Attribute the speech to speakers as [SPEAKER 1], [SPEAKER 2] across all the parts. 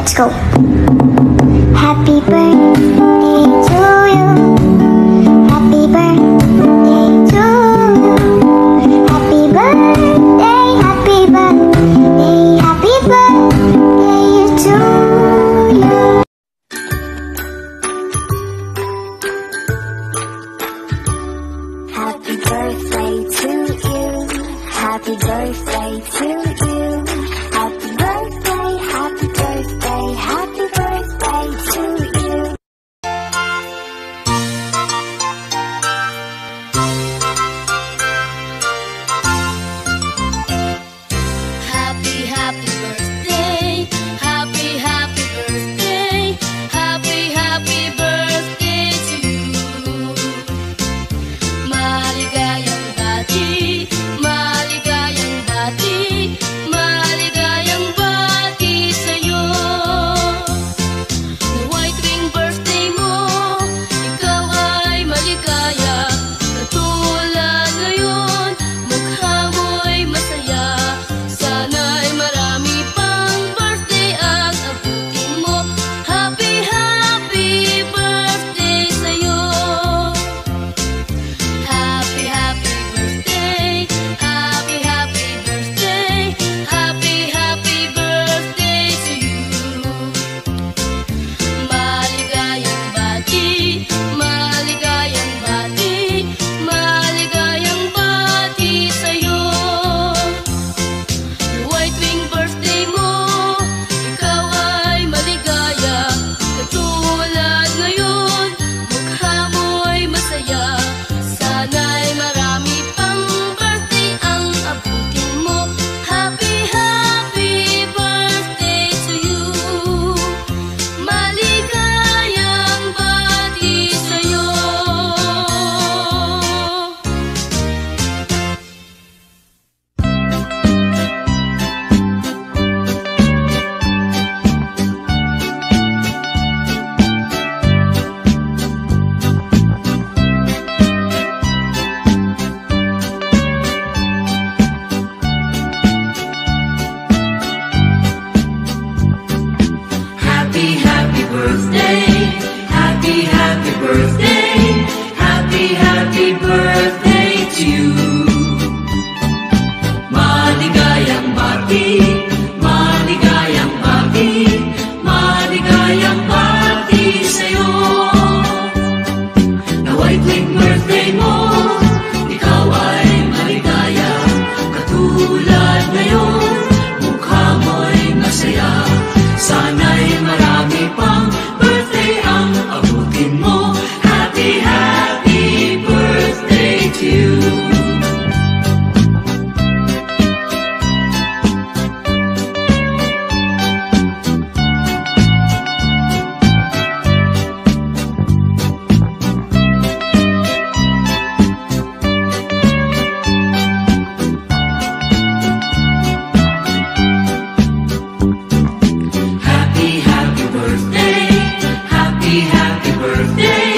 [SPEAKER 1] let's go. Happy birthday to you. Happy birthday to you. Happy birthday, happy birthday, happy birthday to you. Happy birthday to you. Happy birthday to you. Happy birthday, happy birthday, happy birthday to you.
[SPEAKER 2] Happy, happy birthday. Happy, happy birthday. Happy, happy birthday to you. Maligayang bati, maligayang bati, maligayang bati sa'yo. Nawa'y tuwing birthday mo, ikaw ay maligaya. Katulad ngayon, mukha mo'y masaya. Sana'y marami pang birthday ang abutin mo. Happy, happy birthday sa'yo. Happy, happy birthday. Happy, happy birthday. Happy, happy birthday to you. Maligayang bati, maligayang bati, maligayang bati sa'yo. Nawa'y tuwing birthday mo, ikaw ay maligaya. Katulad ngayon, mukha mo'y masaya. Sana'y marami pang birthday ang abutin mo. Happy, happy birthday to you. Maligayang bati sa'yo.
[SPEAKER 3] Happy, happy birthday. Happy, happy birthday. Happy, happy birthday to you. Maligayang bati, maligayang bati, maligayang bati sa'yo. Nawa'y tuwing birthday mo, ikaw ay maligaya. Katulad ngayon, mukha mo'y masaya. Sana'y marami pang birthday ang abutin mo. Happy, happy birthday to you. Happy, happy birthday. Happy, happy birthday.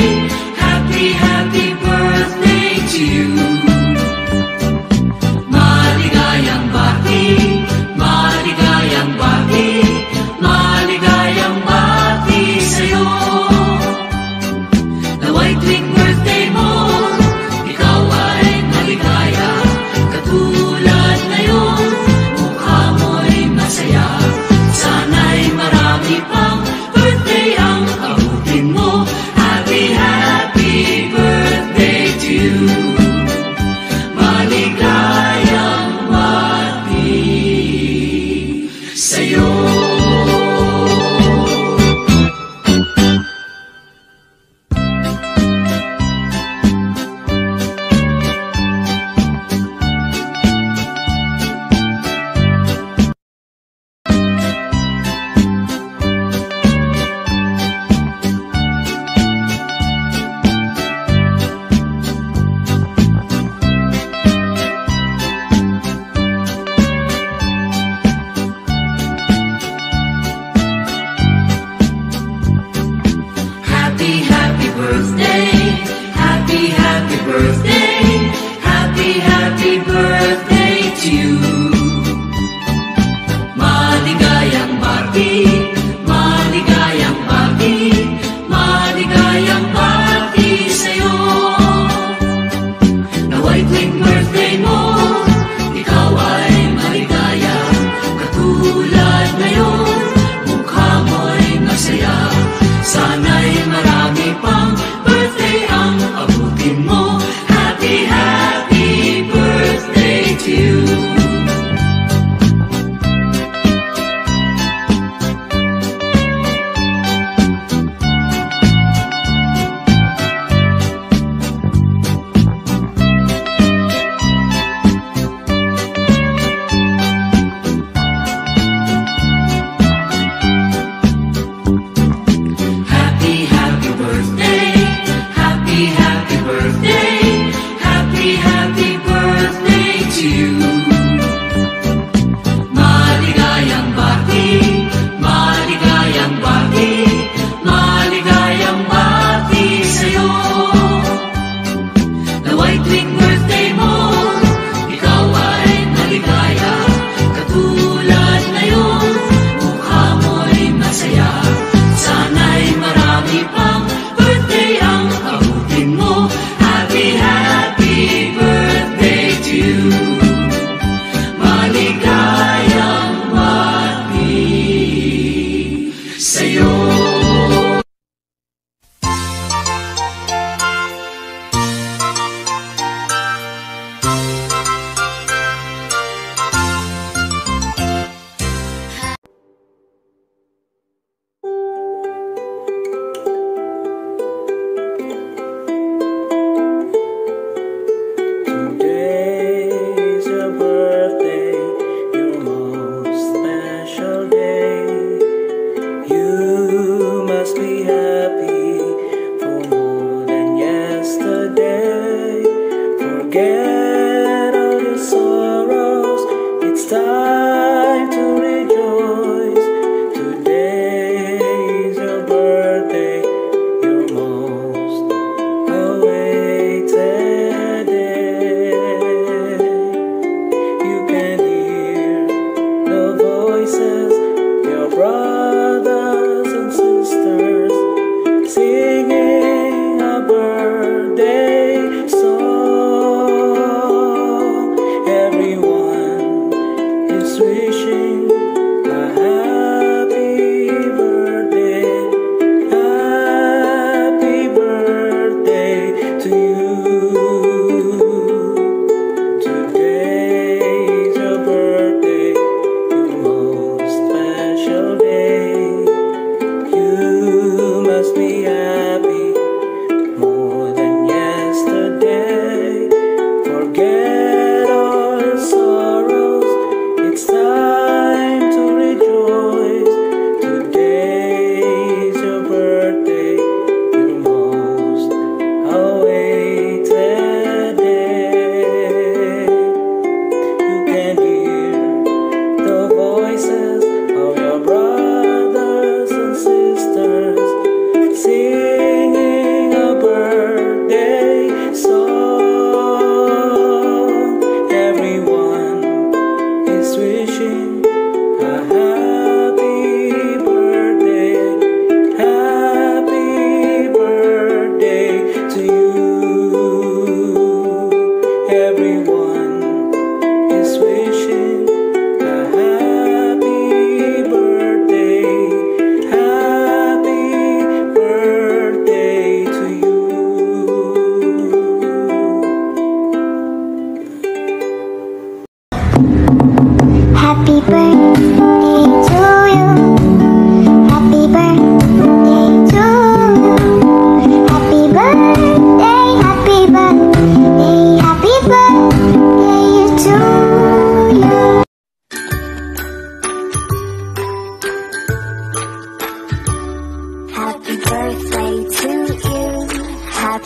[SPEAKER 3] Happy, happy birthday to you. Maligayang bati, maligayang bati, maligayang bati sa'yo. Nawa'y tuwing birthday mo, ikaw ay maligaya. Katulad ngayon, mukha mo'y masaya. Sana'y marami pang birthday ang abutin mo. Happy, happy birthday to you. Maligayang bati sa'yo.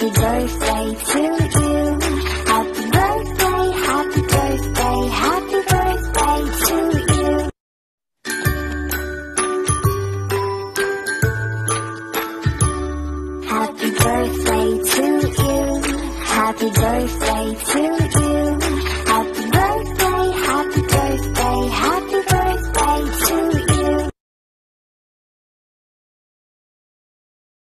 [SPEAKER 1] Happy birthday to you. Happy birthday, happy birthday, happy birthday to you. Happy birthday to you. Happy birthday to you.